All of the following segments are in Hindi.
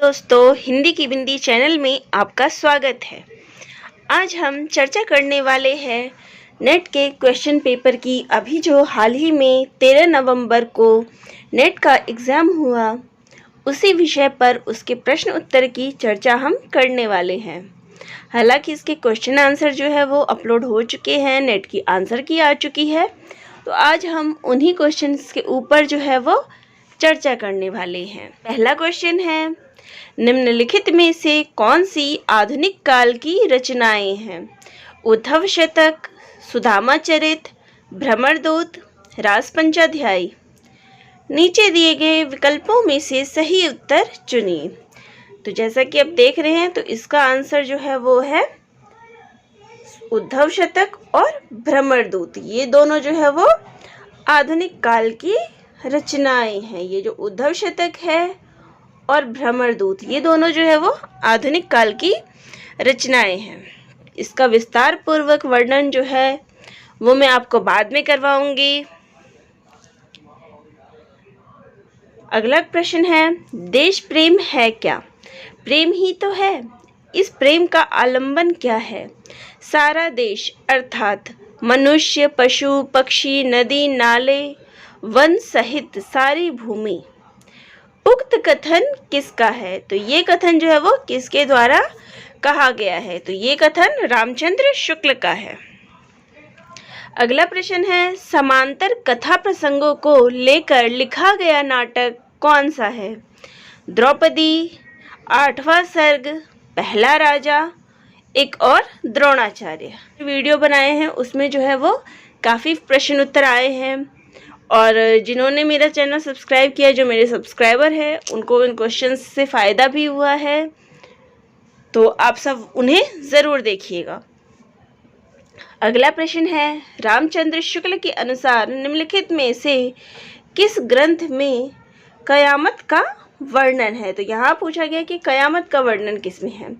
दोस्तों, हिंदी की बिंदी चैनल में आपका स्वागत है। आज हम चर्चा करने वाले हैं नेट के क्वेश्चन पेपर की। अभी जो हाल ही में 13 नवंबर को नेट का एग्ज़ाम हुआ, उसी विषय पर उसके प्रश्न उत्तर की चर्चा हम करने वाले हैं। हालांकि इसके क्वेश्चन आंसर जो है वो अपलोड हो चुके हैं, नेट की आंसर की आ चुकी है। तो आज हम उन्हीं क्वेश्चंस के ऊपर जो है वो चर्चा करने वाले हैं। पहला क्वेश्चन है, निम्नलिखित में से कौन सी आधुनिक काल की रचनाएं हैं? उद्धव शतक, सुदामा चरित, भ्रमरदूत, रासपंचाध्यायी। नीचे दिए गए विकल्पों में से सही उत्तर चुनिए। तो जैसा कि आप देख रहे हैं, तो इसका आंसर जो है वो है उद्धव शतक और भ्रमरदूत। ये दोनों जो है वो आधुनिक काल की रचनाएं हैं। ये जो उद्धव शतक है और भ्रमरदूत, ये दोनों जो है वो आधुनिक काल की रचनाएं हैं। इसका विस्तार पूर्वक वर्णन जो है वो मैं आपको बाद में करवाऊंगी। अगला प्रश्न है, देश प्रेम है क्या? प्रेम ही तो है। इस प्रेम का आलंबन क्या है? सारा देश अर्थात मनुष्य, पशु, पक्षी, नदी, नाले, वन सहित सारी भूमि। उक्त कथन किसका है? तो ये कथन जो है वो किसके द्वारा कहा गया है? तो ये कथन रामचंद्र शुक्ल का है। अगला प्रश्न है, समांतर कथा प्रसंगों को लेकर लिखा गया नाटक कौन सा है? द्रौपदी, आठवां सर्ग, पहला राजा, एक और द्रोणाचार्य। वीडियो बनाए हैं उसमें जो है वो काफ़ी प्रश्न उत्तर आए हैं, और जिन्होंने मेरा चैनल सब्सक्राइब किया, जो मेरे सब्सक्राइबर हैं, उनको इन क्वेश्चंस से फ़ायदा भी हुआ है। तो आप सब उन्हें ज़रूर देखिएगा। अगला प्रश्न है, रामचंद्र शुक्ल के अनुसार निम्नलिखित में से किस ग्रंथ में कयामत का वर्णन है? तो यहाँ पूछा गया कि कयामत का वर्णन किस में है।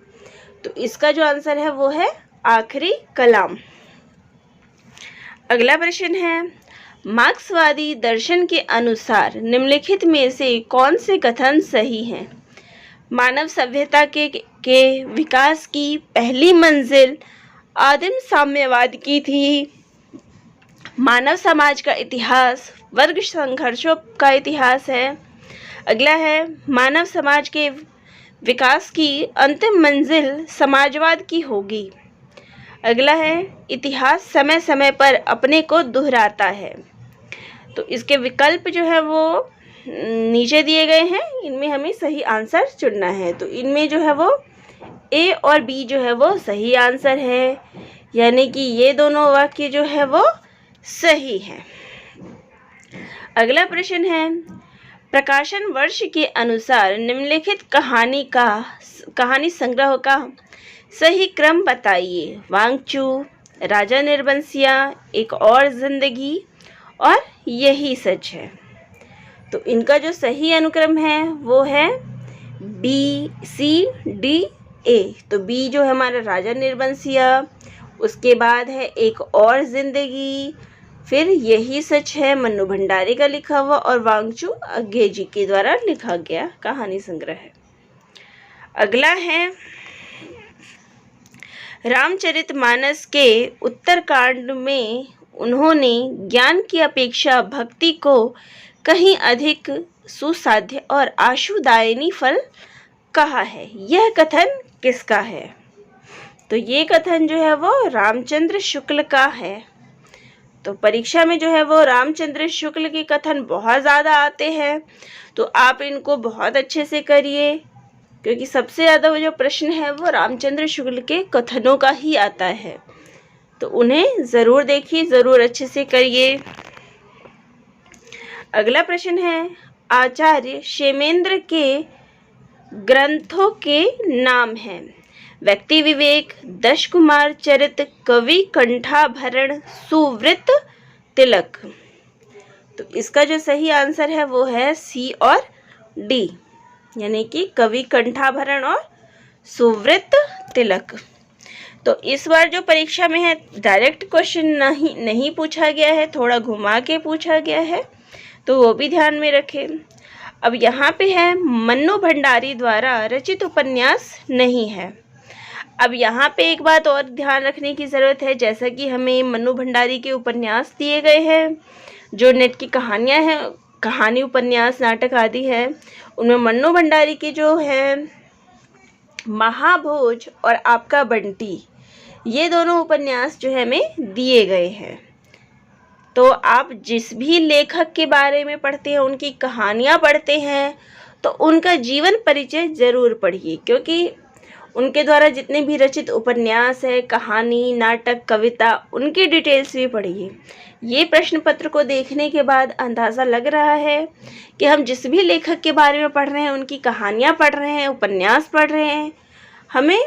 तो इसका जो आंसर है वो है आखिरी कलाम। अगला प्रश्न है, मार्क्सवादी दर्शन के अनुसार निम्नलिखित में से कौन से कथन सही हैं? मानव सभ्यता के विकास की पहली मंजिल आदिम साम्यवाद की थी। मानव समाज का इतिहास वर्ग संघर्षों का इतिहास है। अगला है, मानव समाज के विकास की अंतिम मंजिल समाजवाद की होगी। अगला है, इतिहास समय समय पर अपने को दोहराता है। तो इसके विकल्प जो है वो नीचे दिए गए हैं, इनमें हमें सही आंसर चुनना है। तो इनमें जो है वो ए और बी जो है वो सही आंसर है, यानी कि ये दोनों वाक्य जो है वो सही हैं। अगला प्रश्न है, प्रकाशन वर्ष के अनुसार निम्नलिखित कहानी संग्रह का सही क्रम बताइए। वांगचू, राजा निर्बंसिया, एक और जिंदगी, और यही सच है। तो इनका जो सही अनुक्रम है वो है बी, सी, डी, ए। तो बी जो है हमारा राजा निर्बंसिया, उसके बाद है एक और जिंदगी, फिर यही सच है मन्नू भंडारी का लिखा हुआ, और वांगचू अज्ञे के द्वारा लिखा गया कहानी संग्रह है। अगला है, रामचरितमानस के उत्तरकांड में उन्होंने ज्ञान की अपेक्षा भक्ति को कहीं अधिक सुसाध्य और आशुदायिनी फल कहा है। यह कथन किसका है? तो ये कथन जो है वो रामचंद्र शुक्ल का है। तो परीक्षा में जो है वो रामचंद्र शुक्ल के कथन बहुत ज़्यादा आते हैं, तो आप इनको बहुत अच्छे से करिए, क्योंकि सबसे ज़्यादा जो प्रश्न है वो रामचंद्र शुक्ल के कथनों का ही आता है। तो उन्हें ज़रूर देखिए, ज़रूर अच्छे से करिए। अगला प्रश्न है, आचार्य क्षेमेंद्र के ग्रंथों के नाम हैं। व्यक्ति विवेक, दश कुमार चरित, कवि कंठाभरण, सुवृत तिलक। तो इसका जो सही आंसर है वो है सी और डी, यानी कि कवि कंठाभरण और सुवृत तिलक। तो इस बार जो परीक्षा में है डायरेक्ट क्वेश्चन नहीं पूछा गया है, थोड़ा घुमा के पूछा गया है, तो वो भी ध्यान में रखें। अब यहाँ पे है मन्नू भंडारी द्वारा रचित उपन्यास नहीं है। अब यहाँ पे एक बात और ध्यान रखने की ज़रूरत है, जैसा कि हमें मन्नू भंडारी के उपन्यास दिए गए हैं, जो नेट की कहानियाँ हैं, कहानी उपन्यास नाटक आदि है, उनमें मन्नू भंडारी की जो है महाभोज और आपका बंटी, ये दोनों उपन्यास जो है हमें दिए गए हैं। तो आप जिस भी लेखक के बारे में पढ़ते हैं, उनकी कहानियाँ पढ़ते हैं, तो उनका जीवन परिचय ज़रूर पढ़िए, क्योंकि उनके द्वारा जितने भी रचित उपन्यास है, कहानी, नाटक, कविता, उनकी डिटेल्स भी पढ़िए। ये प्रश्न पत्र को देखने के बाद अंदाज़ा लग रहा है कि हम जिस भी लेखक के बारे में पढ़ रहे हैं, उनकी कहानियाँ पढ़ रहे हैं, उपन्यास पढ़ रहे हैं, हमें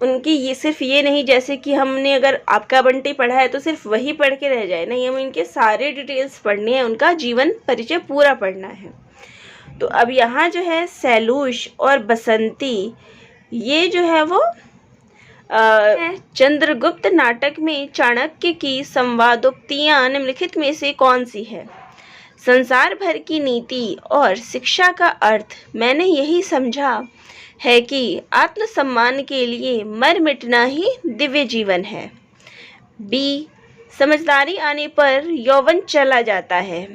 उनकी ये सिर्फ ये नहीं जैसे कि हमने अगर आपका बंटी पढ़ा है तो सिर्फ वही पढ़ के रह जाए, नहीं, हमें इनके सारे डिटेल्स पढ़नी है, उनका जीवन परिचय पूरा पढ़ना है। तो अब यहाँ जो है सैलूश और बसंती, ये जो है वो चंद्रगुप्त नाटक में चाणक्य की संवादोक्तियाँ निम्नलिखित में से कौन सी है? संसार भर की नीति और शिक्षा का अर्थ मैंने यही समझा है कि आत्मसम्मान के लिए मर मिटना ही दिव्य जीवन है। बी, समझदारी आने पर यौवन चला जाता है।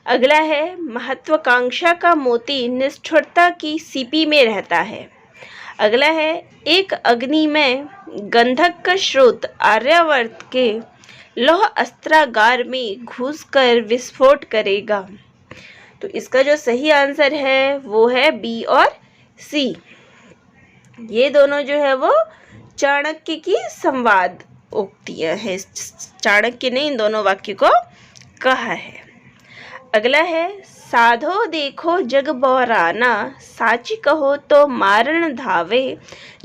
अगला है महत्वाकांक्षा का मोती निष्ठुरता की सीपी में रहता है। अगला है एक अग्नि में गंधक का स्रोत आर्यावर्त के लौह अस्त्रागार में घुसकर विस्फोट करेगा। तो इसका जो सही आंसर है वो है बी और सी। ये दोनों जो है वो चाणक्य की संवाद उक्तियां हैं। चाणक्य ने इन दोनों वाक्य को कहा है। अगला है साधो देखो जग बौराना, साची कहो तो मारण धावे,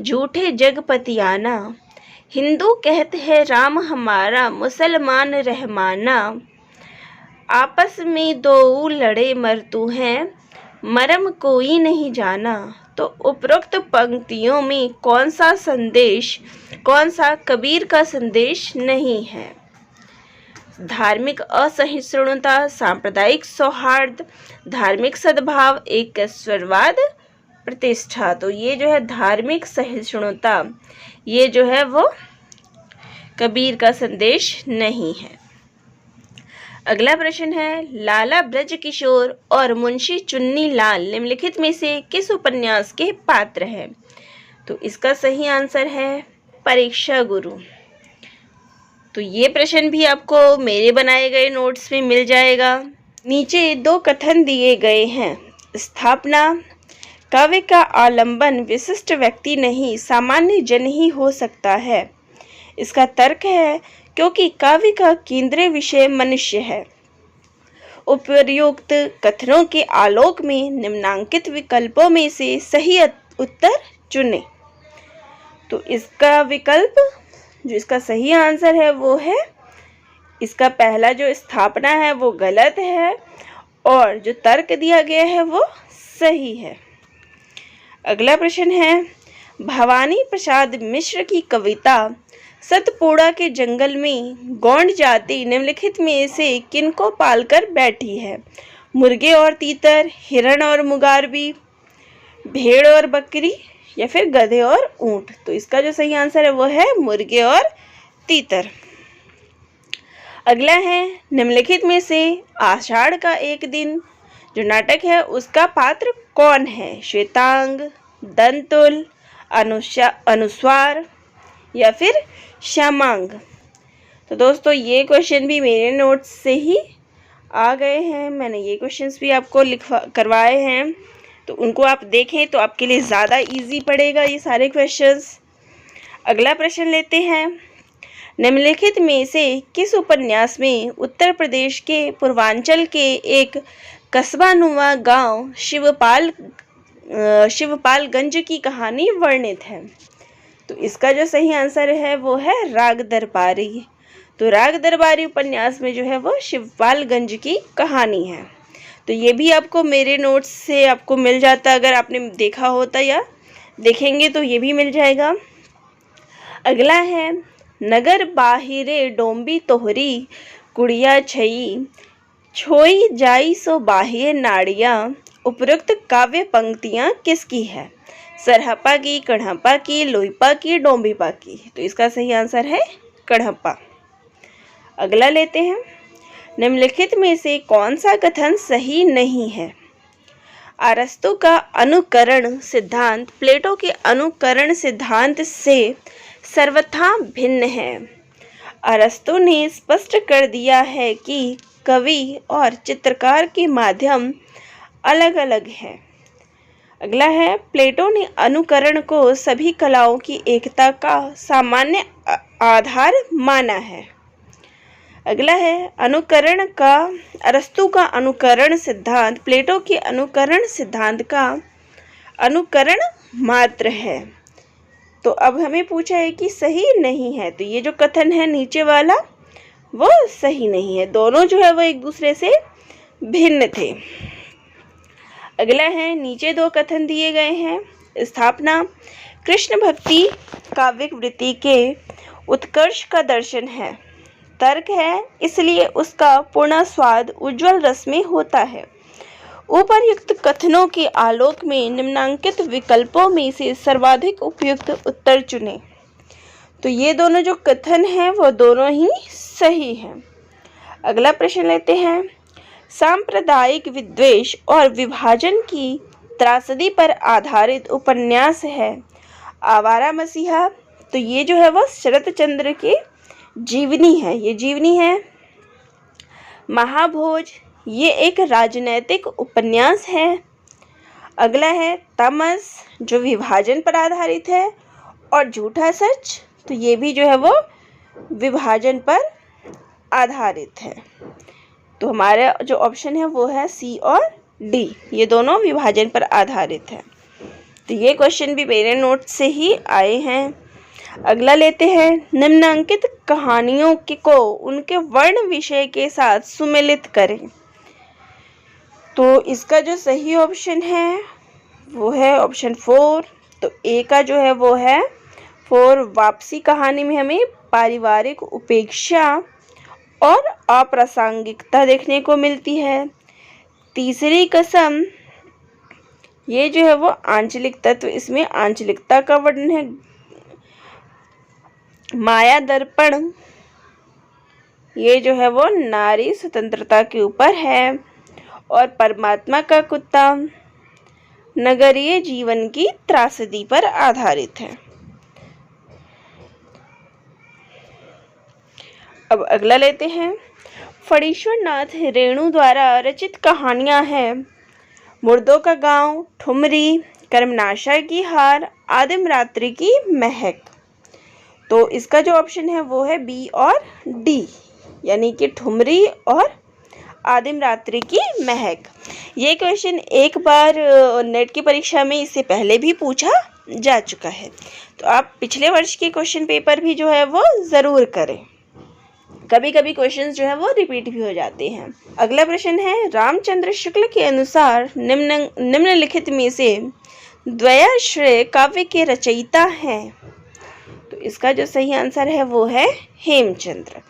झूठे जगपतियाना। हिंदू कहते हैं राम हमारा, मुसलमान रहमाना। आपस में दो लड़े मरतू हैं, मरम कोई नहीं जाना। तो उपरोक्त पंक्तियों में कौन सा कबीर का संदेश नहीं है? धार्मिक असहिष्णुता, सांप्रदायिक सौहार्द, धार्मिक सद्भाव, एकस्वरवाद, प्रतिष्ठा। तो ये जो है धार्मिक सहिष्णुता, ये जो है वो कबीर का संदेश नहीं है। अगला प्रश्न है लाला ब्रज किशोर और मुंशी चुन्नी लाल निम्नलिखित में से किस उपन्यास के पात्र हैं? तो इसका सही आंसर है परीक्षा गुरु। तो ये प्रश्न भी आपको मेरे बनाए गए नोट्स में मिल जाएगा। नीचे दो कथन दिए गए हैं। स्थापना, काव्य का आलंबन विशिष्ट व्यक्ति नहीं सामान्य जन ही हो सकता है। इसका तर्क है क्योंकि काव्य का केंद्रीय विषय मनुष्य है। उपर्युक्त कथनों के आलोक में निम्नांकित विकल्पों में से सही उत्तर चुनें। तो इसका विकल्प जो इसका सही आंसर है वो है इसका पहला जो स्थापना है वो गलत है और जो तर्क दिया गया है वो सही है। अगला प्रश्न है भवानी प्रसाद मिश्र की कविता सतपुड़ा के जंगल में गौंड जाति निम्नलिखित में से किनको पालकर बैठी है? मुर्गे और तीतर, हिरण और मुगारबी, भेड़ और बकरी या फिर गधे और ऊंट। तो इसका जो सही आंसर है वो है मुर्गे और तीतर। अगला है निम्नलिखित में से आषाढ़ का एक दिन जो नाटक है उसका पात्र कौन है? श्वेतांग, दंतुल, अनुस्वार या फिर श्यामांग। तो दोस्तों ये क्वेश्चन भी मेरे नोट्स से ही आ गए हैं, मैंने ये क्वेश्चंस भी आपको करवाए हैं, तो उनको आप देखें तो आपके लिए ज़्यादा इजी पड़ेगा ये सारे क्वेश्चंस। अगला प्रश्न लेते हैं निम्नलिखित में से किस उपन्यास में उत्तर प्रदेश के पूर्वांचल के एक कस्बानुमा गांव शिवपालगंज की कहानी वर्णित है? तो इसका जो सही आंसर है वो है राग दरबारी। तो राग दरबारी उपन्यास में जो है वो शिवपालगंज की कहानी है। तो ये भी आपको मेरे नोट्स से आपको मिल जाता, अगर आपने देखा होता या देखेंगे तो ये भी मिल जाएगा। अगला है नगर बाहिरे डोंबी तोहरी कुड़िया छई, छोई जाई सो बाह्य नाड़िया, उपरोक्त काव्य पंक्तियां किसकी है? सरहप्पा की, कढ़प्पा की, लोईपा की, डोंबिपा की। तो इसका सही आंसर है कढ़प्पा। अगला लेते हैं, निम्नलिखित में से कौन सा कथन सही नहीं है? अरस्तु का अनुकरण सिद्धांत प्लेटो के अनुकरण सिद्धांत से सर्वथा भिन्न है। अरस्तु ने स्पष्ट कर दिया है कि कवि और चित्रकार के माध्यम अलग अलग हैं। अगला है, प्लेटो ने अनुकरण को सभी कलाओं की एकता का सामान्य आधार माना है। अगला है, अनुकरण का अरस्तु का अनुकरण सिद्धांत प्लेटो के अनुकरण सिद्धांत का अनुकरण मात्र है। तो अब हमें पूछा है कि सही नहीं है, तो ये जो कथन है नीचे वाला वो सही नहीं है, दोनों जो है वो एक दूसरे से भिन्न थे। अगला है, नीचे दो कथन दिए गए हैं। स्थापना कृष्ण भक्ति काव्यिक वृत्ति के उत्कर्ष का दर्शन है। तर्क है, इसलिए उसका पूर्ण स्वाद उज्ज्वल रस में होता है। उपर्युक्त कथनों के आलोक में निम्नांकित विकल्पों में से सर्वाधिक उपयुक्त उत्तर चुनें। तो ये दोनों जो कथन हैं वो दोनों ही सही हैं। अगला प्रश्न लेते हैं, सांप्रदायिक विद्वेष और विभाजन की त्रासदी पर आधारित उपन्यास है आवारा मसीहा। तो ये जो है वो शरत चंद्र की जीवनी है, ये जीवनी है। महाभोज ये एक राजनैतिक उपन्यास है। अगला है, तमस जो विभाजन पर आधारित है, और झूठा सच तो ये भी जो है वो विभाजन पर आधारित है। तो हमारा जो ऑप्शन है वो है सी और डी, ये दोनों विभाजन पर आधारित है। तो ये क्वेश्चन भी मेरे नोट से ही आए हैं। अगला लेते हैं, निम्नांकित कहानियों को उनके वर्ण विषय के साथ सुमेलित करें। तो इसका जो सही ऑप्शन है वो है ऑप्शन 4। तो ए का जो है वो है 4। वापसी कहानी में हमें पारिवारिक उपेक्षा और अप्रासंगिकता देखने को मिलती है। तीसरी कसम ये जो है वो आंचलिक तत्व, इसमें आंचलिकता का वर्णन है। माया दर्पण ये जो है वो नारी स्वतंत्रता के ऊपर है। और परमात्मा का कुत्ता नगरीय जीवन की त्रासदी पर आधारित है। अब अगला लेते हैं, फणीश्वर नाथ रेणु द्वारा रचित कहानियां हैं मुर्दों का गांव, ठुमरी, कर्मनाशा की हार, आदिम रात्रि की महक। तो इसका जो ऑप्शन है वो है बी और डी, यानी कि ठुमरी और आदिम रात्रि की महक। ये क्वेश्चन एक बार नेट की परीक्षा में इससे पहले भी पूछा जा चुका है, तो आप पिछले वर्ष के क्वेश्चन पेपर भी जो है वो ज़रूर करें। कभी कभी क्वेश्चंस जो है वो रिपीट भी हो जाते हैं। अगला प्रश्न है, रामचंद्र शुक्ल के अनुसार निम्नलिखित में से द्वयाश्रय काव्य के रचयिता हैं। तो इसका जो सही आंसर है वो है हेमचंद्र।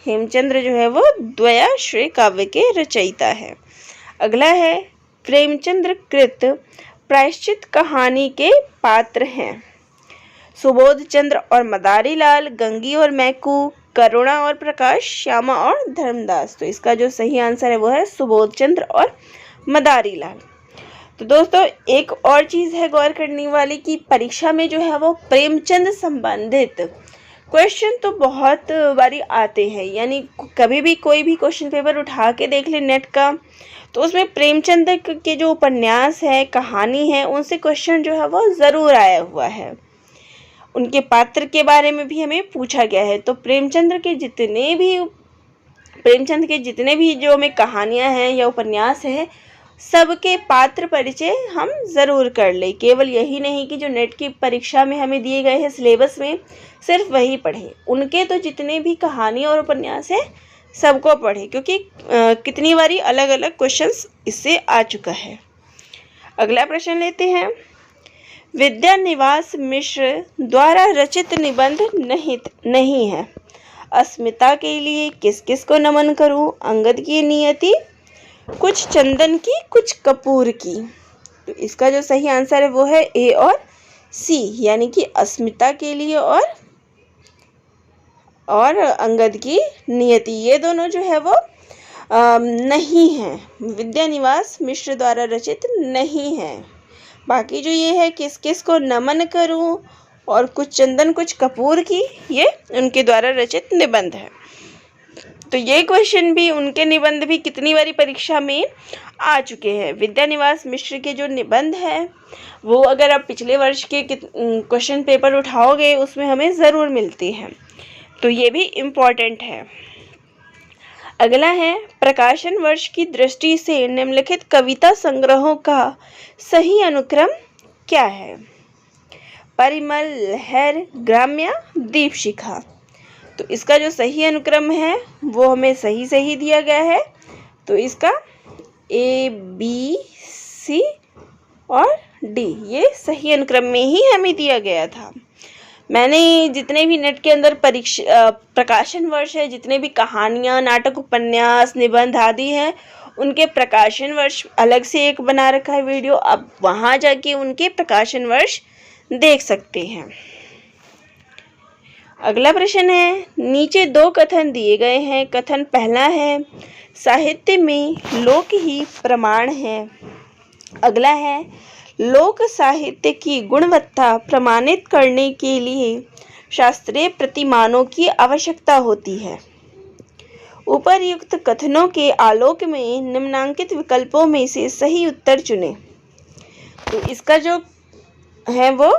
हेमचंद्र जो है वो द्वयाश्रय काव्य के रचयिता है। अगला है, प्रेमचंद्र कृत प्रायश्चित कहानी के पात्र हैं सुबोध चंद्र और मदारी लाल, गंगी और मैकू, करुणा और प्रकाश, श्यामा और धर्मदास। तो इसका जो सही आंसर है वो है सुबोध चंद्र और मदारी लाल। तो दोस्तों एक और चीज़ है गौर करने वाली कि परीक्षा में जो है वो प्रेमचंद संबंधित क्वेश्चन तो बहुत बारी आते हैं, यानी कभी भी कोई भी क्वेश्चन पेपर उठा के देख ले नेट का, तो उसमें प्रेमचंद के जो उपन्यास है, कहानी है, उनसे क्वेश्चन जो है वो ज़रूर आया हुआ है। उनके पात्र के बारे में भी हमें पूछा गया है। तो प्रेमचंद के जितने भी जो हमें कहानियाँ हैं या उपन्यास हैं, सबके पात्र परिचय हम ज़रूर कर ले। केवल यही नहीं कि जो नेट की परीक्षा में हमें दिए गए हैं सिलेबस में सिर्फ वही पढ़ें, उनके तो जितने भी कहानी और उपन्यास हैं सबको पढ़ें, क्योंकि कितनी बारी अलग अलग क्वेश्चंस इससे आ चुका है। अगला प्रश्न लेते हैं, विद्या निवास मिश्र द्वारा रचित निबंध नहीं है। अस्मिता के लिए किस किस को नमन करूं, अंगद की नियति, कुछ चंदन की कुछ कपूर की। तो इसका जो सही आंसर है वो है ए और सी, यानी कि अस्मिता के लिए और अंगद की नियति, ये दोनों जो है वो नहीं है, विद्यानिवास मिश्र द्वारा रचित नहीं है। बाकी जो ये है किस किस को नमन करूं और कुछ चंदन कुछ कपूर की, ये उनके द्वारा रचित निबंध है। तो ये क्वेश्चन भी, उनके निबंध भी कितनी बारी परीक्षा में आ चुके हैं। विद्यानिवास मिश्र के जो निबंध है वो अगर आप पिछले वर्ष के क्वेश्चन पेपर उठाओगे उसमें हमें ज़रूर मिलती हैं, तो ये भी इम्पॉर्टेंट है। अगला है, प्रकाशन वर्ष की दृष्टि से निम्नलिखित कविता संग्रहों का सही अनुक्रम क्या है? परिमल, लहर, ग्राम्य, दीपशिखा। तो इसका जो सही अनुक्रम है वो हमें सही दिया गया है। तो इसका ए, बी, सी और डी, ये सही अनुक्रम में ही हमें दिया गया था। मैंने जितने भी नेट के अंदर प्रकाशन वर्ष है, जितने भी कहानियाँ, नाटक, उपन्यास, निबंध आदि हैं, उनके प्रकाशन वर्ष अलग से एक बना रखा है वीडियो, आप वहाँ जाके उनके प्रकाशन वर्ष देख सकते हैं। अगला प्रश्न है, नीचे दो कथन दिए गए हैं। कथन पहला है, साहित्य में लोक ही प्रमाण है। अगला है, लोक साहित्य की गुणवत्ता प्रमाणित करने के लिए शास्त्रीय प्रतिमानों की आवश्यकता होती है। उपर्युक्त कथनों के आलोक में निम्नांकित विकल्पों में से सही उत्तर चुनें। तो इसका जो है वो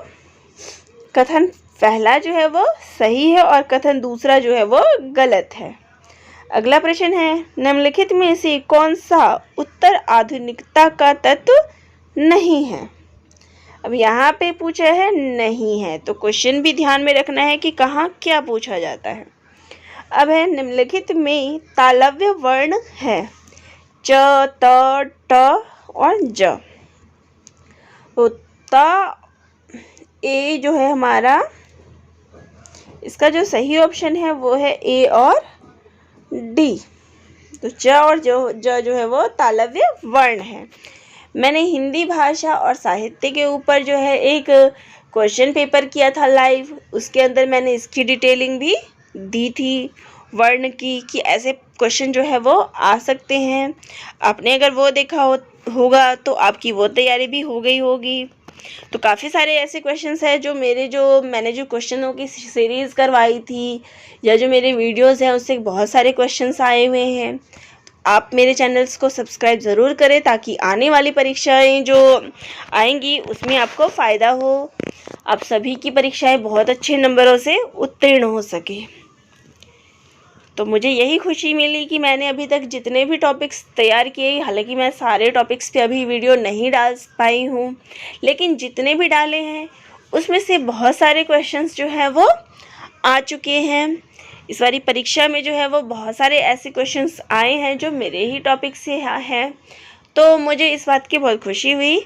कथन पहला जो है वो सही है और कथन दूसरा जो है वो गलत है। अगला प्रश्न है, निम्नलिखित में से कौन सा उत्तर आधुनिकता का तत्व नहीं है? अब यहाँ पे पूछा है नहीं है, तो क्वेश्चन भी ध्यान में रखना है कि कहाँ क्या पूछा जाता है। अब है, निम्नलिखित में तालव्य वर्ण है च, त, ट और ज। तो त, ए जो है हमारा, इसका जो सही ऑप्शन है वो है ए और डी। तो च और ज जो है वो तालव्य वर्ण है। मैंने हिंदी भाषा और साहित्य के ऊपर जो है एक क्वेश्चन पेपर किया था लाइव, उसके अंदर मैंने इसकी डिटेलिंग भी दी थी वर्ण की, कि ऐसे क्वेश्चन जो है वो आ सकते हैं। आपने अगर वो देखा होगा तो आपकी वो तैयारी भी हो गई होगी। तो काफ़ी सारे ऐसे क्वेश्चंस हैं जो मैंने जो क्वेश्चनों की सीरीज़ करवाई थी या जो मेरे वीडियोस हैं उससे बहुत सारे क्वेश्चंस आए हुए हैं। आप मेरे चैनल्स को सब्सक्राइब ज़रूर करें ताकि आने वाली परीक्षाएं जो आएंगी उसमें आपको फ़ायदा हो, आप सभी की परीक्षाएं बहुत अच्छे नंबरों से उत्तीर्ण हो सके। तो मुझे यही खुशी मिली कि मैंने अभी तक जितने भी टॉपिक्स तैयार किए, हालांकि मैं सारे टॉपिक्स पे अभी वीडियो नहीं डाल पाई हूँ, लेकिन जितने भी डाले हैं उसमें से बहुत सारे क्वेश्चंस जो है वो आ चुके हैं। इस बारी परीक्षा में जो है वो बहुत सारे ऐसे क्वेश्चंस आए हैं जो मेरे ही टॉपिक से हैं, तो मुझे इस बात की बहुत खुशी हुई।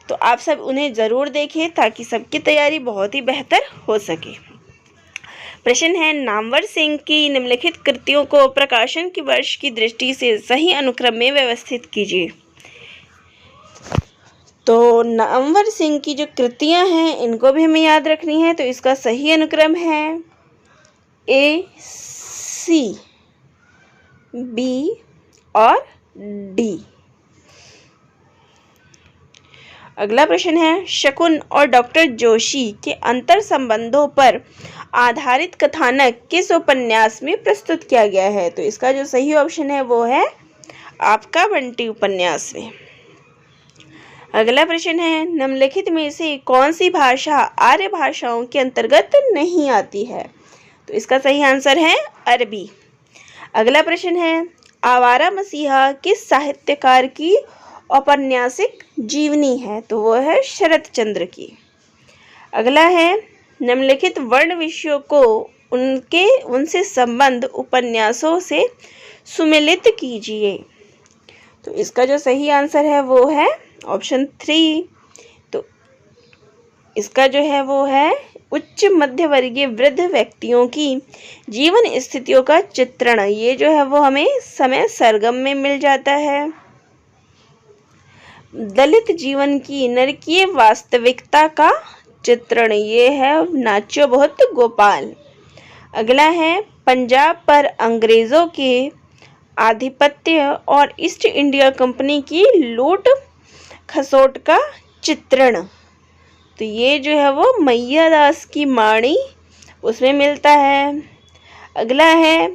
तो आप सब उन्हें ज़रूर देखें ताकि सबकी तैयारी बहुत ही बेहतर हो सके। प्रश्न है, नामवर सिंह की निम्नलिखित कृतियों को प्रकाशन की वर्ष की दृष्टि से सही अनुक्रम में व्यवस्थित कीजिए। तो नामवर सिंह की जो कृतियां हैं इनको भी हमें याद रखनी है। तो इसका सही अनुक्रम है ए, सी, बी और डी। अगला प्रश्न है, शकुन और डॉक्टर जोशी के अंतर संबंधों पर आधारित कथानक किस उपन्यास में प्रस्तुत किया गया है? तो इसका जो सही ऑप्शन है वो है आपका बंटी उपन्यास में। अगला प्रश्न है, निम्नलिखित में से कौन सी भाषा आर्य भाषाओं के अंतर्गत नहीं आती है? तो इसका सही आंसर है अरबी। अगला प्रश्न है, आवारा मसीहा किस साहित्यकार की औपन्यासिक जीवनी है? तो वो है शरत चंद्र की। अगला है, निम्नलिखित वर्ण विषयों को उनसे संबंध उपन्यासों से सुमेलित कीजिए। तो इसका जो सही आंसर है वो है ऑप्शन 3। तो इसका जो है वो है उच्च मध्य वर्गीय वृद्ध व्यक्तियों की जीवन स्थितियों का चित्रण। ये जो है वो हमें समय सरगम में मिल जाता है। दलित जीवन की नरकीय वास्तविकता का चित्रण। ये है नाच्यो बहुत गोपाल। अगला है पंजाब पर अंग्रेजों के आधिपत्य और ईस्ट इंडिया कंपनी की लूट खसोट का चित्रण। तो ये जो है वो मैया दास की माणी उसमें मिलता है। अगला है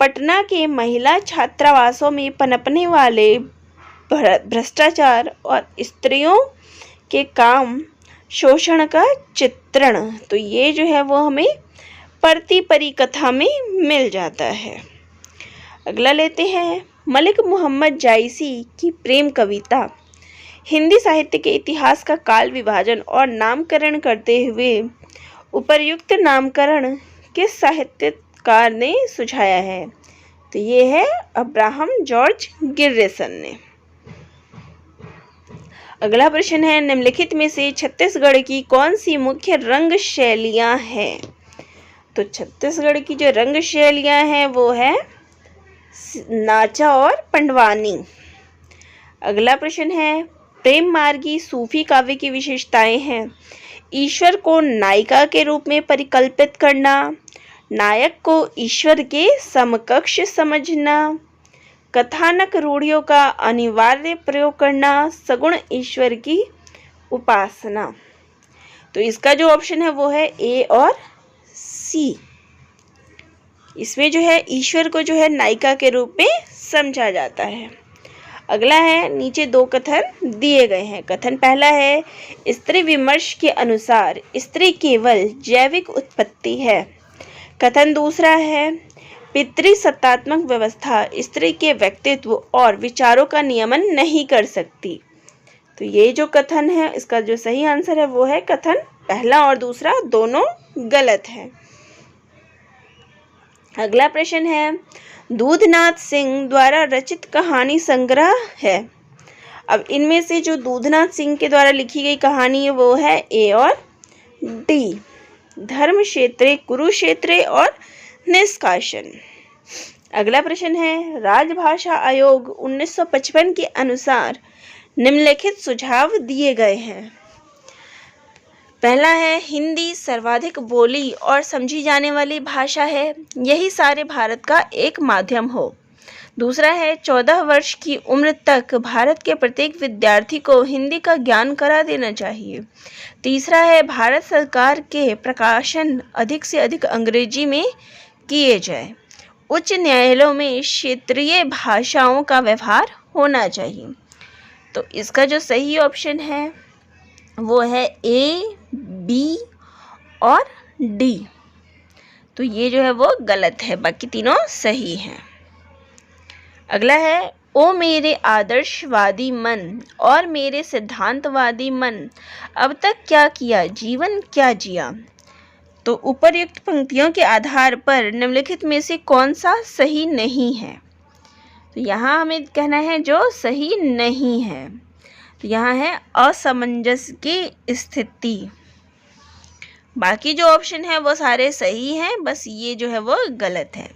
पटना के महिला छात्रावासों में पनपने वाले भ्रष्टाचार और स्त्रियों के काम शोषण का चित्रण। तो ये जो है वो हमें परती परी कथा में मिल जाता है। अगला लेते हैं मलिक मोहम्मद जायसी की प्रेम कविता। हिंदी साहित्य के इतिहास का काल विभाजन और नामकरण करते हुए उपर्युक्त नामकरण किस साहित्यकार ने सुझाया है? तो ये है अब्राहम जॉर्ज गिर्सन ने। अगला प्रश्न है निम्नलिखित में से छत्तीसगढ़ की कौन सी मुख्य रंग शैलियां हैं? तो छत्तीसगढ़ की जो रंग शैलियां हैं वो है नाचा और पंडवानी। अगला प्रश्न है प्रेम मार्गी सूफी काव्य की विशेषताएं हैं। ईश्वर को नायिका के रूप में परिकल्पित करना, नायक को ईश्वर के समकक्ष समझना, कथानक रूढ़ियों का अनिवार्य प्रयोग करना, सगुण ईश्वर की उपासना। तो इसका जो ऑप्शन है वो है ए और सी। इसमें जो है ईश्वर को जो है नायिका के रूप में समझा जाता है। अगला है नीचे दो कथन दिए गए हैं। कथन पहला है स्त्री विमर्श के अनुसार स्त्री केवल जैविक उत्पत्ति है। कथन दूसरा है पितृसत्तात्मक व्यवस्था स्त्री के व्यक्तित्व और विचारों का नियमन नहीं कर सकती। तो ये जो कथन है इसका जो सही आंसर है वो है कथन पहला और दूसरा दोनों गलत है। अगला प्रश्न है दूधनाथ सिंह द्वारा रचित कहानी संग्रह है। अब इनमें से जो दूधनाथ सिंह के द्वारा लिखी गई कहानी है वो है ए और डी, धर्म क्षेत्रे, कुरुक्षेत्रे और निष्कासन। अगला प्रश्न है राजभाषा आयोग 1955 के अनुसार निम्नलिखित सुझाव दिए गए हैं। पहला है हिंदी सर्वाधिक बोली और समझी जाने वाली भाषा है, यही सारे भारत का एक माध्यम हो। दूसरा है 14 वर्ष की उम्र तक भारत के प्रत्येक विद्यार्थी को हिंदी का ज्ञान करा देना चाहिए। तीसरा है भारत सरकार के प्रकाशन अधिक से अधिक अंग्रेजी में किए जाए। उच्च न्यायालयों में क्षेत्रीय भाषाओं का व्यवहार होना चाहिए। तो इसका जो सही ऑप्शन है वो है ए, बी और डी। तो ये जो है वो गलत है, बाकी तीनों सही हैं। अगला है ओ मेरे आदर्शवादी मन और मेरे सिद्धांतवादी मन, अब तक क्या किया, जीवन क्या जिया। तो उपर्युक्त पंक्तियों के आधार पर निम्नलिखित में से कौन सा सही नहीं है? तो यहाँ हमें कहना है जो सही नहीं है। तो यहाँ है असमंजस की स्थिति। बाकी जो ऑप्शन है वो सारे सही हैं, बस ये जो है वो गलत है।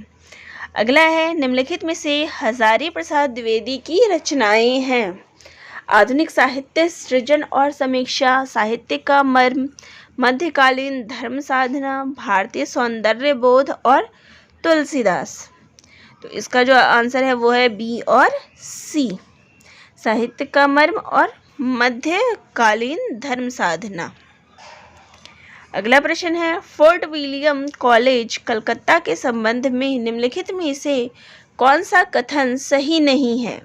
अगला है निम्नलिखित में से हजारी प्रसाद द्विवेदी की रचनाएं हैं। आधुनिक साहित्य सृजन और समीक्षा, साहित्य का मर्म, मध्यकालीन धर्म साधना, भारतीय सौंदर्य बोध और तुलसीदास। तो इसका जो आंसर है वो है बी और सी, साहित्य का मर्म और मध्यकालीन धर्म साधना। अगला प्रश्न है फोर्ट विलियम कॉलेज कलकत्ता के संबंध में निम्नलिखित में से कौन सा कथन सही नहीं है?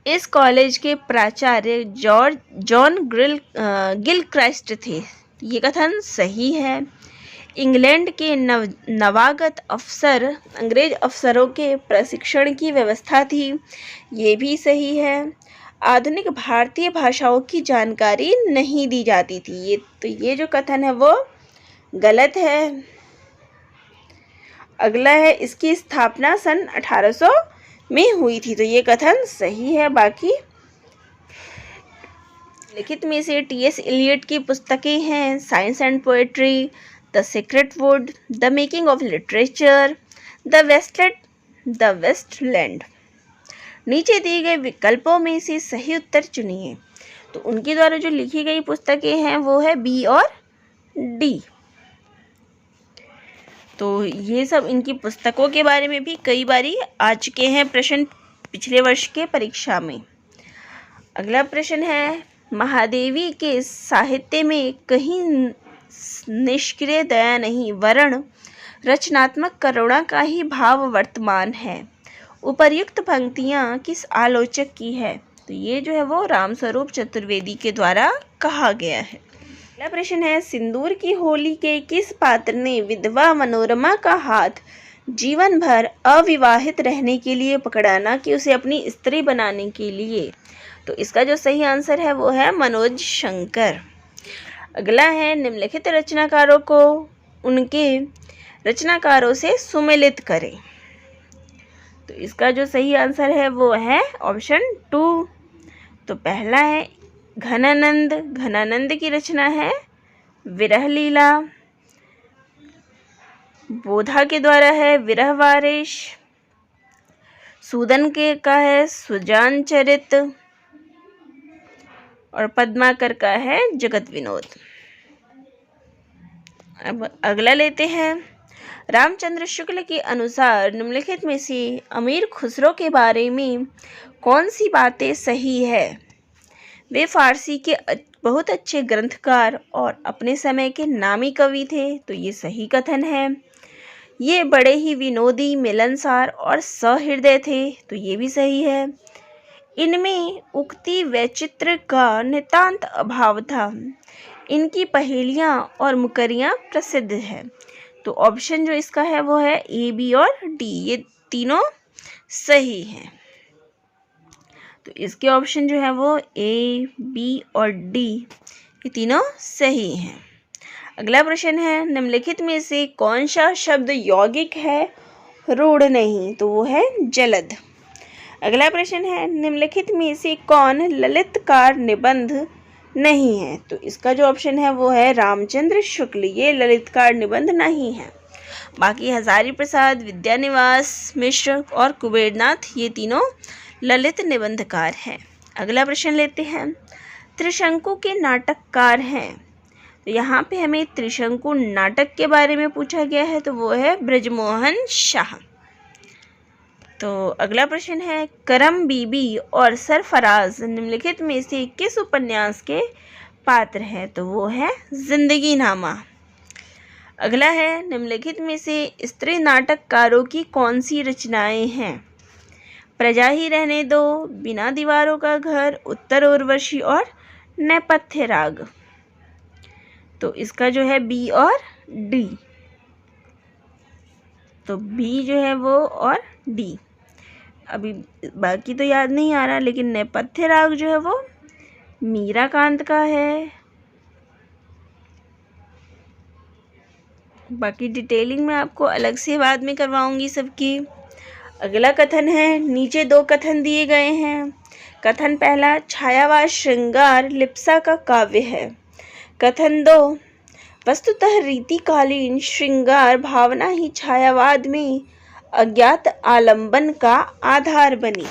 इस कॉलेज के प्राचार्य जॉन गिलक्राइस्ट थे, ये कथन सही है। इंग्लैंड के नवागत अफसर अंग्रेज अफसरों के प्रशिक्षण की व्यवस्था थी, ये भी सही है। आधुनिक भारतीय भाषाओं की जानकारी नहीं दी जाती थी, ये जो कथन है वो गलत है। अगला है इसकी स्थापना सन 1800 में हुई थी, तो ये कथन सही है। बाकी लिखित में से टी.एस. इलियट की पुस्तकें हैं science and poetry, the secret wood, the making of literature, the waste land. नीचे दिए गए विकल्पों में से सही उत्तर चुनिए। तो उनके द्वारा जो लिखी गई पुस्तकें हैं वो है बी और डी। तो ये सब इनकी पुस्तकों के बारे में भी कई बारी आ चुके हैं प्रश्न पिछले वर्ष के परीक्षा में। अगला प्रश्न है, महादेवी के साहित्य में कहीं निष्क्रिय दया नहीं वरण रचनात्मक करुणा का ही भाव वर्तमान है। उपर्युक्त पंक्तियां किस आलोचक की है? तो ये जो है वो रामस्वरूप चतुर्वेदी के द्वारा कहा गया है। अगला प्रश्न है, सिंदूर की होली के किस पात्र ने विधवा मनोरमा का हाथ जीवन भर अविवाहित रहने के लिए पकड़ा, ना कि उसे अपनी स्त्री बनाने के लिए? तो इसका जो सही आंसर है वो है मनोज शंकर। अगला है, निम्नलिखित रचनाकारों को उनके रचनाकारों से सुमेलित करें। तो इसका जो सही आंसर है वो है ऑप्शन 2। तो पहला है घनानंद। घनानंद की रचना है विरह लीला। बोधा के द्वारा है विरह वारिश। सूदन के का है सुजान चरित और पद्माकर का है जगत विनोद। अब अगला लेते हैं, रामचंद्र शुक्ल के अनुसार निम्नलिखित में से अमीर खुसरो के बारे में कौन सी बातें सही है? वे फारसी के बहुत अच्छे ग्रंथकार और अपने समय के नामी कवि थे। तो ये सही कथन है। ये बड़े ही विनोदी, मिलनसार और सहृदय थे। तो ये भी सही है। इनमें उक्ति वैचित्र का नितांत अभाव था। इनकी पहेलियाँ और मुकरियाँ प्रसिद्ध है। तो ऑप्शन जो इसका है वो है ए, बी और डी। ये तीनों सही हैं। तो इसके ऑप्शन जो है वो ए, बी और डी ये तीनों सही हैं। अगला प्रश्न है, निम्नलिखित में से कौन सा शब्द यौगिक है, रूढ़ नहीं? तो वो है जलद। अगला प्रश्न है, निम्नलिखित में से कौन ललितकार निबंध नहीं है? तो इसका जो ऑप्शन है वो है रामचंद्र शुक्ल। ये ललितकार निबंध नहीं है। बाकी हजारी प्रसाद, विद्यानिवास मिश्र और कुबेरनाथ ये तीनों ललित निबंधकार हैं। अगला प्रश्न लेते हैं, त्रिशंकु के नाटककार हैं। तो यहाँ पे हमें त्रिशंकु नाटक के बारे में पूछा गया है। तो वो है ब्रजमोहन शाह। तो अगला प्रश्न है, करम बीबी और सरफराज निम्नलिखित में से किस उपन्यास के पात्र हैं? तो वो है जिंदगी नामा। अगला है, निम्नलिखित में से स्त्री नाटककारों की कौन सी रचनाएं हैं? प्रजा ही रहने दो, बिना दीवारों का घर, उत्तर उर्वशी और नेपथ्य राग। तो इसका जो है बी और डी। तो बी जो है वो और डी। अभी बाकी तो याद नहीं आ रहा, लेकिन नेपथ्य राग जो है वो मीराकांत का है। बाकी डिटेलिंग में आपको अलग से बाद में करवाऊंगी सबकी। अगला कथन है, नीचे दो कथन दिए गए हैं। कथन पहला, छायावाद श्रृंगार लिप्सा का काव्य है। कथन 2, वस्तुतः रीतिकालीन श्रृंगार भावना ही छायावाद में अज्ञात आलंबन का आधार बनी।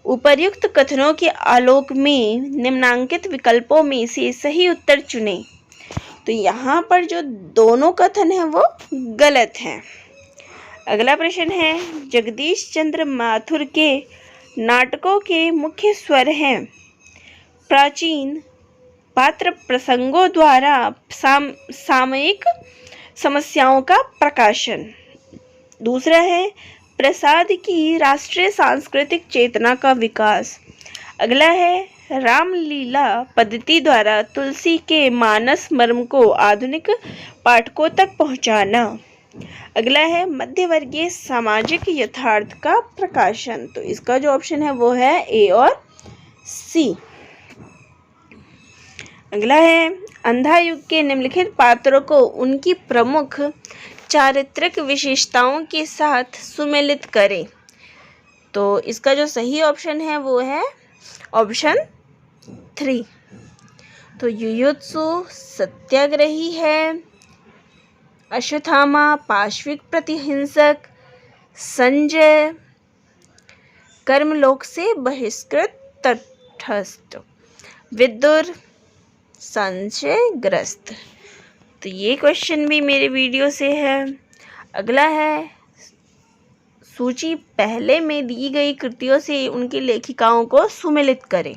उपर्युक्त कथनों के आलोक में निम्नांकित विकल्पों में से सही उत्तर चुनें। तो यहाँ पर जो दोनों कथन हैं वो गलत हैं। अगला प्रश्न है, जगदीश चंद्र माथुर के नाटकों के मुख्य स्वर हैं प्राचीन पात्र प्रसंगों द्वारा सामयिक समस्याओं का प्रकाशन। दूसरा है, प्रसाद की राष्ट्रीय सांस्कृतिक चेतना का विकास। अगला है, रामलीला पद्धति द्वारा तुलसी के मानस मर्म को आधुनिक पाठकों तक पहुंचाना। अगला है, मध्यवर्गीय सामाजिक यथार्थ का प्रकाशन। तो इसका जो ऑप्शन है वो है ए और सी। अगला है, अंधा युग के निम्नलिखित पात्रों को उनकी प्रमुख चारित्रिक विशेषताओं के साथ सुमेलित करें। तो इसका जो सही ऑप्शन है वो है ऑप्शन 3। तो युयुत्सु सत्याग्रही है, अश्वत्थामा पाशविक प्रतिहिंसक, संजय कर्मलोक से बहिष्कृत तटस्थ, विदुर संशयग्रस्त। तो ये क्वेश्चन भी मेरे वीडियो से है। अगला है, सूची पहले में दी गई कृतियों से उनकी लेखिकाओं को सुमेलित करें।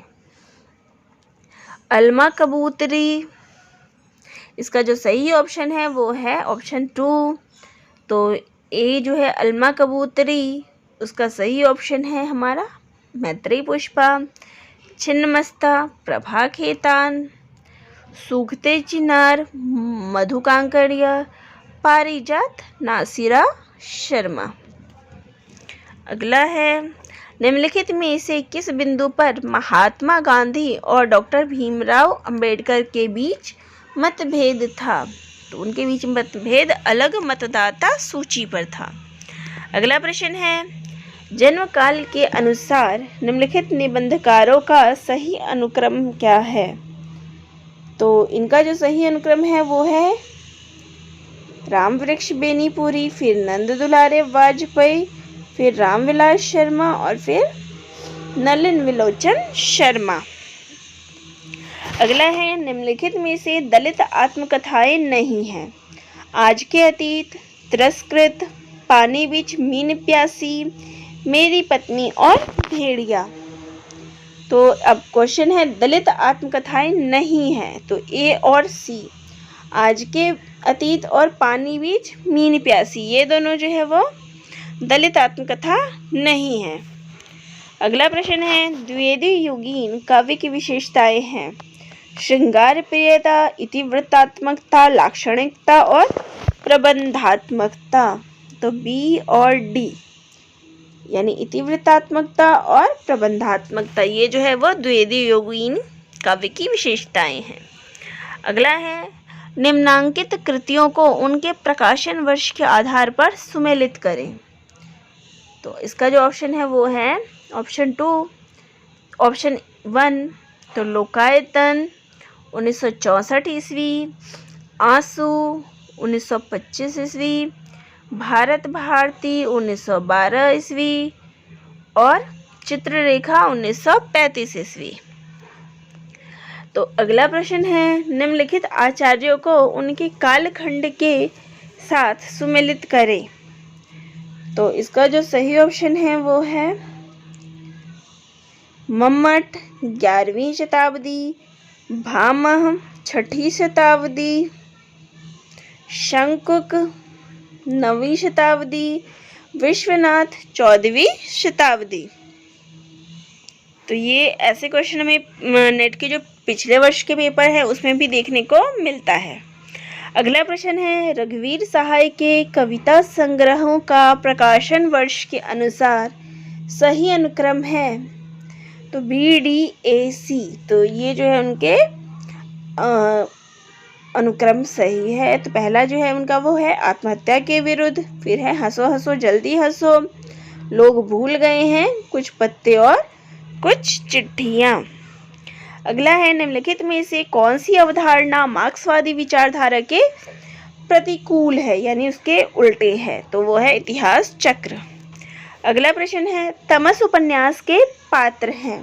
अलमा कबूतरी, इसका जो सही ऑप्शन है वो है ऑप्शन 2। तो ए जो है अलमा कबूतरी, उसका सही ऑप्शन है हमारा मैत्रेयी पुष्पा। छिन्नमस्ता प्रभा खेतान, सूखते चिनार मधुकांकड़िया, पारिजात नासिरा शर्मा। अगला है, निम्नलिखित में से किस बिंदु पर महात्मा गांधी और डॉक्टर भीमराव अंबेडकर के बीच मतभेद था? तो उनके बीच मतभेद अलग मतदाता सूची पर था। अगला प्रश्न है, जन्म काल के अनुसार निम्नलिखित निबंधकारों का सही अनुक्रम क्या है? तो इनका जो सही अनुक्रम है वो है रामवृक्ष बेनीपुरी, फिर नंद दुलारे वाजपेयी, फिर रामविलास शर्मा और फिर नलिन विलोचन शर्मा। अगला है, निम्नलिखित में से दलित आत्मकथाएं नहीं हैं। आज के अतीत, तिरस्कृत, पानी बीच मीन प्यासी, मेरी पत्नी और भेड़िया। तो अब क्वेश्चन है, दलित आत्मकथाएं नहीं हैं, तो ए और सी, आज के अतीत और पानी बीच मीन प्यासी, ये दोनों जो है वो दलित आत्मकथा नहीं है। अगला प्रश्न है, द्विवेदी युगीन काव्य की विशेषताएं हैं। श्रृंगार प्रियता, इतिवृत्तात्मकता, लाक्षणिकता और प्रबंधात्मकता। तो बी और डी, यानी इतिवृत्तात्मकता और प्रबंधात्मकता, ये जो है वो द्विवेदी युगीन काव्य की विशेषताएं हैं। अगला है, निम्नांकित कृतियों को उनके प्रकाशन वर्ष के आधार पर सुमेलित करें। तो इसका जो ऑप्शन है वो है ऑप्शन 2। ऑप्शन 1 तो लोकायतन 1964 ईस्वी, आंसू 1925 ईस्वी, भारत भारती 1912 ईस्वी और चित्ररेखा 1935 ईस्वी। तो अगला प्रश्न है, निम्नलिखित आचार्यों को उनके कालखंड के साथ सुमेलित करें। तो इसका जो सही ऑप्शन है वो है मम्मट 11वीं शताब्दी, भामह 6ठी शताब्दी, शंकुक 9वीं शताब्दी, विश्वनाथ 14वीं शताब्दी। तो ये ऐसे क्वेश्चन हमें नेट के जो पिछले वर्ष के पेपर है उसमें भी देखने को मिलता है। अगला प्रश्न है, रघुवीर सहाय के कविता संग्रहों का प्रकाशन वर्ष के अनुसार सही अनुक्रम है। तो बी डी ए सी, तो ये जो है उनके अनुक्रम सही है। तो पहला जो है उनका वो है आत्महत्या के विरुद्ध, फिर है हंसो हंसो जल्दी हंसो, लोग भूल गए हैं, कुछ पत्ते और कुछ चिट्ठियाँ। अगला है, निम्नलिखित में से कौन सी अवधारणा मार्क्सवादी विचारधारा के प्रतिकूल है, यानी उसके उल्टे है? तो वो है इतिहास चक्र। अगला प्रश्न है, तमस उपन्यास के पात्र हैं।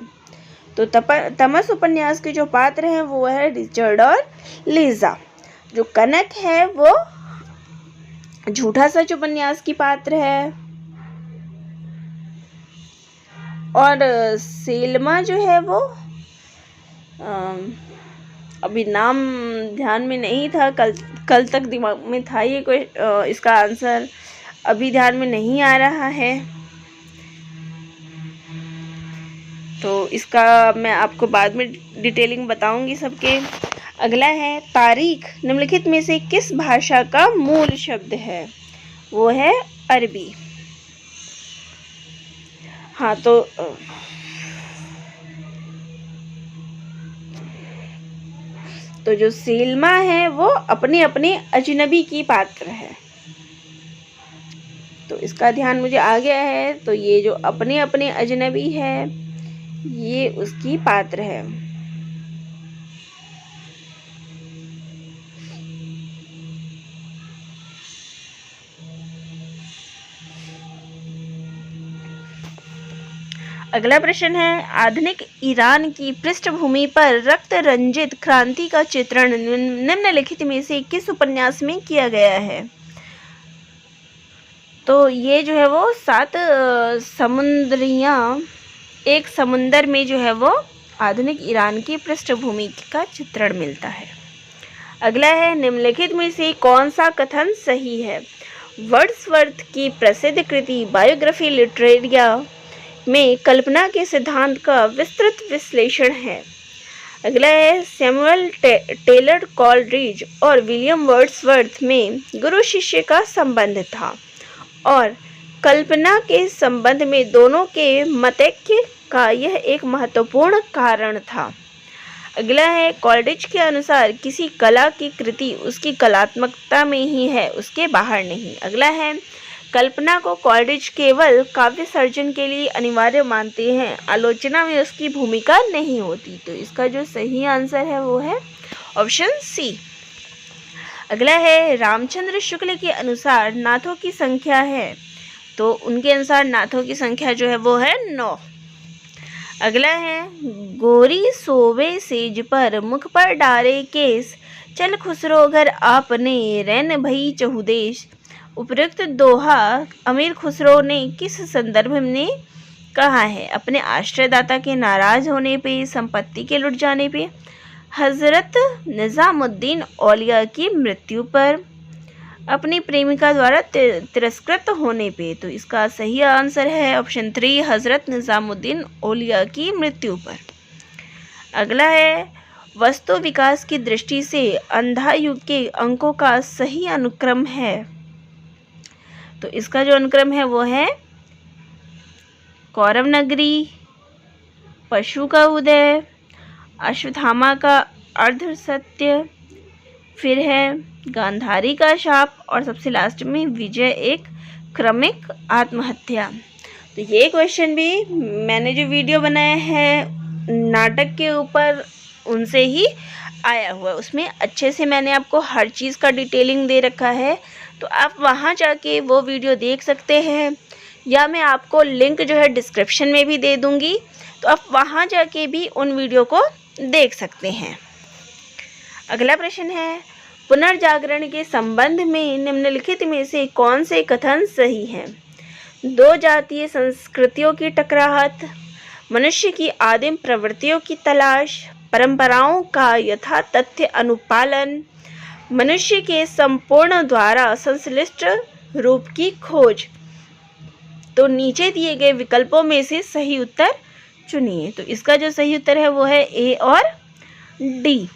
तो तमस उपन्यास के जो पात्र हैं वो है रिचर्ड और लीजा। जो कनक है वो झूठा सच उपन्यास की पात्र है, और सेल्मा जो है वो अभी नाम ध्यान में नहीं था, कल तक दिमाग में था ये कोई, इसका आंसर अभी ध्यान में नहीं आ रहा है। तो इसका मैं आपको बाद में डिटेलिंग बताऊंगी सबके। अगला है, तारीख निम्नलिखित में से किस भाषा का मूल शब्द है? वो है अरबी। हाँ, तो जो सेल्मा है वो अपने अपने अजनबी की पात्र है। तो इसका ध्यान मुझे आ गया है। तो ये जो अपने अपने अजनबी है ये उसकी पात्र है। अगला प्रश्न है, आधुनिक ईरान की पृष्ठभूमि पर रक्त रंजित क्रांति का चित्रण निम्नलिखित में से किस उपन्यास में किया गया है? तो ये जो है वो 7 समुद्रियाँ एक समुंदर में जो है वो आधुनिक ईरान की पृष्ठभूमि का चित्रण मिलता है। अगला है, निम्नलिखित में से कौन सा कथन सही है? वर्ड्सवर्थ की प्रसिद्ध कृति बायोग्राफी लिटरेरिया में कल्पना के सिद्धांत का विस्तृत विश्लेषण है। अगला है, सैमुअल टेलर कॉलरिज और विलियम वर्ड्सवर्थ में गुरु शिष्य का संबंध था और कल्पना के संबंध में दोनों के मतैक्य का यह एक महत्वपूर्ण कारण था। अगला है, कॉलरिज के अनुसार किसी कला की कृति उसकी कलात्मकता में ही है, उसके बाहर नहीं। अगला है, कल्पना को कॉलरिज केवल काव्य सर्जन के लिए अनिवार्य मानते हैं, आलोचना में उसकी भूमिका नहीं होती। तो इसका जो सही आंसर है वो है ऑप्शन सी। अगला है, रामचंद्र शुक्ल के अनुसार नाथों की संख्या है, तो उनके अनुसार नाथों की संख्या जो है वो है 9। अगला है, गोरी सोवे सेज पर मुख पर डारे केस, चल खुसरो घर आपने रैन भई चहुदेश। उपयुक्त दोहा अमीर खुसरो ने किस संदर्भ में कहा है? अपने आश्रयदाता के नाराज होने पे, संपत्ति के लुट जाने पे, हजरत निजामुद्दीन औलिया की मृत्यु पर, अपनी प्रेमिका द्वारा तिरस्कृत होने पे। तो इसका सही आंसर है ऑप्शन 3, हजरत निजामुद्दीन औलिया की मृत्यु पर। अगला है, वस्तु विकास की दृष्टि से अंधा युग के अंकों का सही अनुक्रम है, तो इसका जो अनुक्रम है वो है कौरव नगरी, पशु का उदय, अश्वत्थामा का अर्ध सत्य, फिर है गांधारी का शाप और सबसे लास्ट में विजय एक क्रमिक आत्महत्या। तो ये क्वेश्चन भी मैंने जो वीडियो बनाया है नाटक के ऊपर उनसे ही आया हुआ है, उसमें अच्छे से मैंने आपको हर चीज़ का डिटेलिंग दे रखा है, तो आप वहाँ जाके वो वीडियो देख सकते हैं, या मैं आपको लिंक जो है डिस्क्रिप्शन में भी दे दूँगी, तो आप वहाँ जाके भी उन वीडियो को देख सकते हैं। अगला प्रश्न है, पुनर्जागरण के संबंध में निम्नलिखित में से कौन से कथन सही हैं? दो जातीय संस्कृतियों की टकराहट, मनुष्य की आदिम प्रवृत्तियों की तलाश, परंपराओं का यथा तथ्य अनुपालन, मनुष्य के संपूर्ण द्वारा संश्लिष्ट रूप की खोज। तो नीचे दिए गए विकल्पों में से सही उत्तर चुनिए। तो इसका जो सही उत्तर है वो है ए और डी।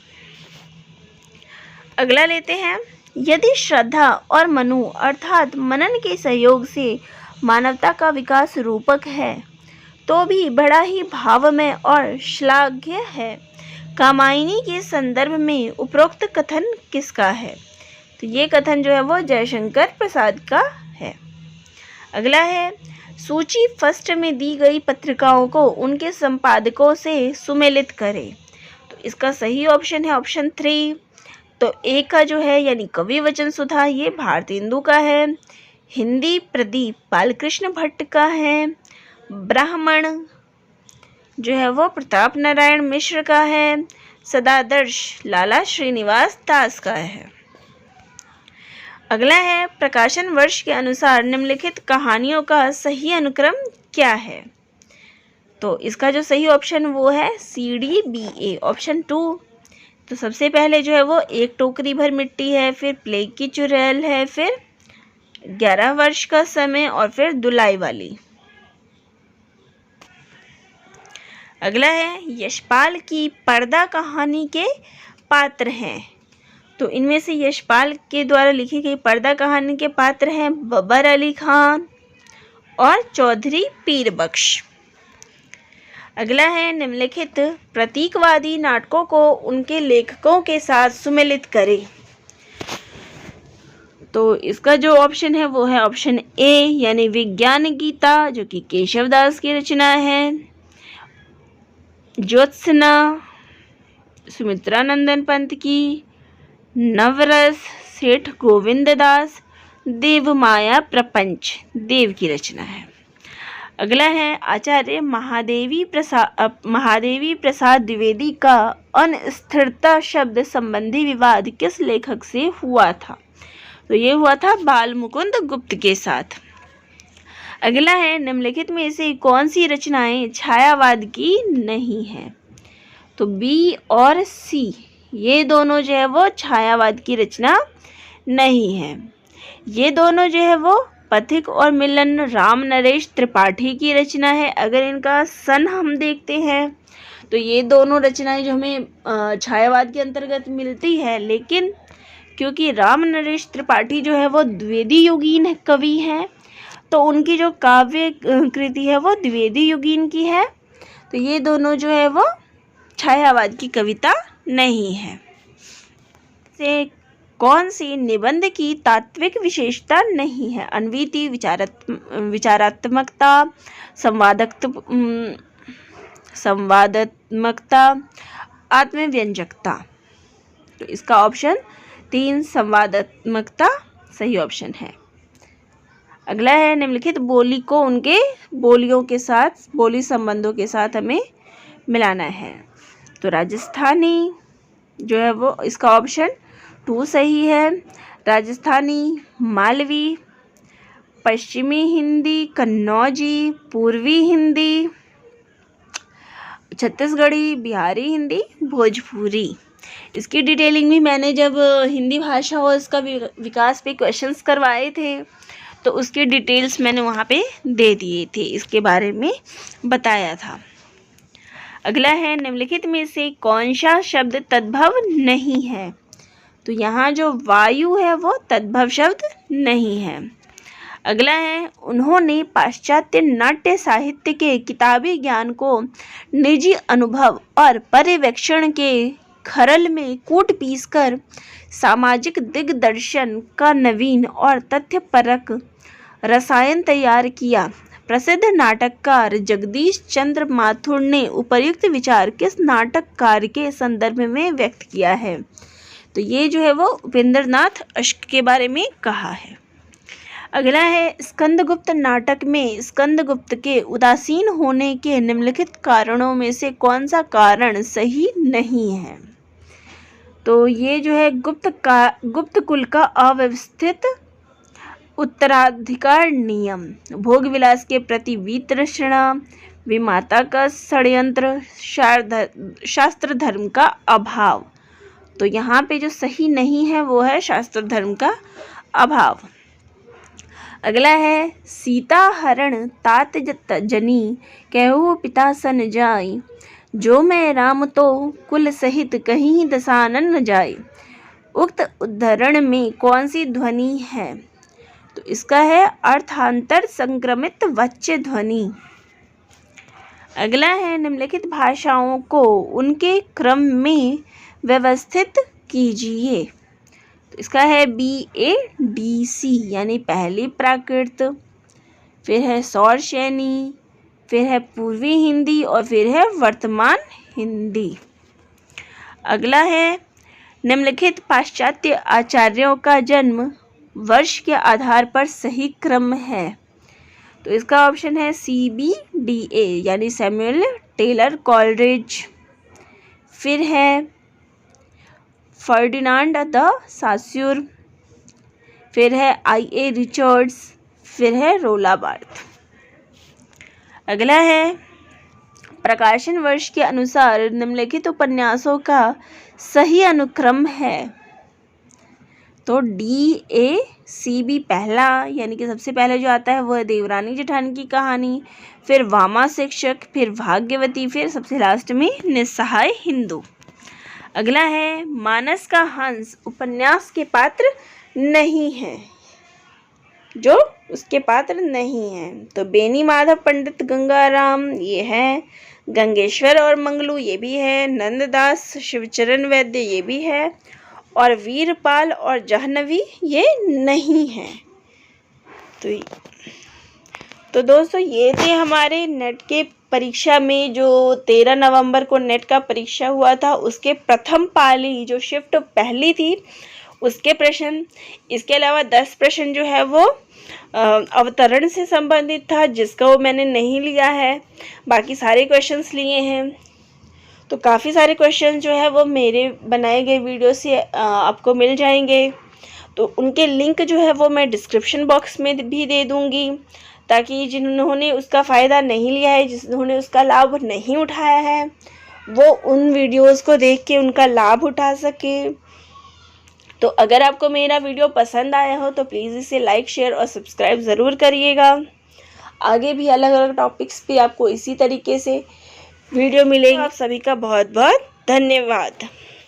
अगला लेते हैं, यदि श्रद्धा और मनु अर्थात मनन के सहयोग से मानवता का विकास रूपक है तो भी बड़ा ही भावमय और श्लाघ्य है। कामायनी के संदर्भ में उपरोक्त कथन किसका है? तो ये कथन जो है वो जयशंकर प्रसाद का है। अगला है, सूची फर्स्ट में दी गई पत्रिकाओं को उनके संपादकों से सुमेलित करें। तो इसका सही ऑप्शन है ऑप्शन 3। तो ए का जो है यानी कवि वचन सुधा ये भारतेंदु का है, हिंदी प्रदीप बालकृष्ण भट्ट का है, ब्राह्मण जो है वो प्रताप नारायण मिश्र का है, सदादर्श लाला श्रीनिवास दास का है। अगला है, प्रकाशन वर्ष के अनुसार निम्नलिखित कहानियों का सही अनुक्रम क्या है? तो इसका जो सही ऑप्शन वो है CDBA ऑप्शन 2। तो सबसे पहले जो है वो एक टोकरी भर मिट्टी है, फिर प्लेग की चुड़ैल है, फिर 11 वर्ष का समय और फिर दुलाई वाली। अगला है, यशपाल की पर्दा कहानी के पात्र हैं। तो इनमें से यशपाल के द्वारा लिखी गई पर्दा कहानी के पात्र हैं बब्बर अली खान और चौधरी पीर बख्श। अगला है, निम्नलिखित प्रतीकवादी नाटकों को उनके लेखकों के साथ सुमेलित करें। तो इसका जो ऑप्शन है वो है ऑप्शन ए यानी विज्ञान गीता जो कि केशव दास की रचना है, ज्योत्सना सुमित्रा नंदन पंत की, नवरस सेठ गोविंद दास, देवमाया प्रपंच देव की रचना है। अगला है आचार्य महादेवी प्रसाद द्विवेदी का अस्थिरता शब्द संबंधी विवाद किस लेखक से हुआ था? तो ये हुआ था बाल मुकुंद गुप्त के साथ। अगला है निम्नलिखित में से कौन सी रचनाएं छायावाद की नहीं है? तो बी और सी ये दोनों जो है वो छायावाद की रचना नहीं है। ये दोनों जो है वो पथिक और मिलन राम नरेश त्रिपाठी की रचना है। अगर इनका सन हम देखते हैं तो ये दोनों रचनाएं जो हमें छायावाद के अंतर्गत मिलती है, लेकिन क्योंकि राम नरेश त्रिपाठी जो है वो द्विवेदी युगीन कवि हैं, तो उनकी जो काव्य कृति है वो द्विवेदी युगीन की है, तो ये दोनों जो है वो छायावाद की कविता नहीं है। से कौन सी निबंध की तात्विक विशेषता नहीं है? अन्वीति, विचारात्मकता, संवादात्मकता, आत्मव्यंजकता। तो इसका ऑप्शन 3 संवादात्मकता सही ऑप्शन है। अगला है निम्नलिखित बोली को उनके बोलियों के साथ, बोली संबंधों के साथ हमें मिलाना है। तो राजस्थानी जो है वो इसका ऑप्शन 2 सही है। राजस्थानी, मालवी, पश्चिमी हिंदी, कन्नौजी, पूर्वी हिंदी, छत्तीसगढ़ी, बिहारी हिंदी, भोजपुरी। इसकी डिटेलिंग भी मैंने जब हिंदी भाषा और इसका विकास पे क्वेश्चंस करवाए थे तो उसके डिटेल्स मैंने वहाँ पे दे दिए थे, इसके बारे में बताया था। अगला है निम्नलिखित में से कौन सा शब्द तद्भव नहीं है? तो यहाँ जो वायु है वो तद्भव शब्द नहीं है। अगला है उन्होंने पाश्चात्य नाट्य साहित्य के किताबी ज्ञान को निजी अनुभव और पर्यवेक्षण के खरल में कूट पीसकर सामाजिक दिग्दर्शन का नवीन और तथ्यपरक रसायन तैयार किया। प्रसिद्ध नाटककार जगदीश चंद्र माथुर ने उपर्युक्त विचार किस नाटककार के संदर्भ में व्यक्त किया है? तो ये जो है वो उपेंद्रनाथ अश्क के बारे में कहा है। अगला है स्कंदगुप्त नाटक में स्कंदगुप्त के उदासीन होने के निम्नलिखित कारणों में से कौन सा कारण सही नहीं है? तो ये जो है गुप्त कुल का अव्यवस्थित उत्तराधिकार नियम, भोग विलास के प्रति वितृष्णा, विमाता का षड्यंत्र, शास्त्र धर्म का अभाव। तो यहाँ पे जो सही नहीं है वो है शास्त्र धर्म का अभाव। अगला है सीता हरण तात जनी कहु पिता सन जाय, जो मैं राम तो कुल सहित कहीं दसानन न जाए। उक्त उद्धरण में कौन सी ध्वनि है? तो इसका है अर्थांतर संक्रमित वाच्य ध्वनि। अगला है निम्नलिखित भाषाओं को उनके क्रम में व्यवस्थित कीजिए। तो इसका है BADC यानी पहली प्राकृत, फिर है सौरशैनी, फिर है पूर्वी हिंदी और फिर है वर्तमान हिंदी। अगला है निम्नलिखित पाश्चात्य आचार्यों का जन्म वर्ष के आधार पर सही क्रम है। तो इसका ऑप्शन है CBDA यानी सैमुअल टेलर कॉलरिज, फिर है फर्डिनांड द सास्यूर, फिर है IA रिचर्ड्स, फिर है रोला बार्थ। अगला है प्रकाशन वर्ष के अनुसार निम्नलिखित उपन्यासों का सही अनुक्रम है। तो DACB पहला यानी कि सबसे पहले जो आता है वो है देवरानी जेठानी की कहानी, फिर वामा शिक्षक, फिर भाग्यवती, फिर सबसे लास्ट में निस्सहाय हिंदू। अगला है मानस का हंस उपन्यास के पात्र नहीं है, जो उसके पात्र नहीं है। तो बेनी माधव पंडित गंगाराम ये है, गंगेश्वर और मंगलू ये भी है, नंददास शिवचरण वैद्य ये भी है, और वीरपाल और जाह्नवी ये नहीं है। तो दोस्तों ये थे हमारे नेट के परीक्षा में जो 13 नवंबर को नेट का परीक्षा हुआ था उसके प्रथम पाली जो शिफ्ट पहली थी उसके प्रश्न। इसके अलावा 10 प्रश्न जो है वो अवतरण से संबंधित था, जिसका वो मैंने नहीं लिया है, बाकी सारे क्वेश्चंस लिए हैं। तो काफ़ी सारे क्वेश्चन जो है वो मेरे बनाए गए वीडियो से आपको मिल जाएंगे। तो उनके लिंक जो है वो मैं डिस्क्रिप्शन बॉक्स में भी दे दूँगी, ताकि जिन्होंने उसका फ़ायदा नहीं लिया है, जिन्होंने उसका लाभ नहीं उठाया है, वो उन वीडियोस को देख के उनका लाभ उठा सके। तो अगर आपको मेरा वीडियो पसंद आया हो तो प्लीज़ इसे लाइक, शेयर और सब्सक्राइब ज़रूर करिएगा। आगे भी अलग अलग टॉपिक्स पे आपको इसी तरीके से वीडियो मिलेंगे। आप सभी का बहुत बहुत धन्यवाद।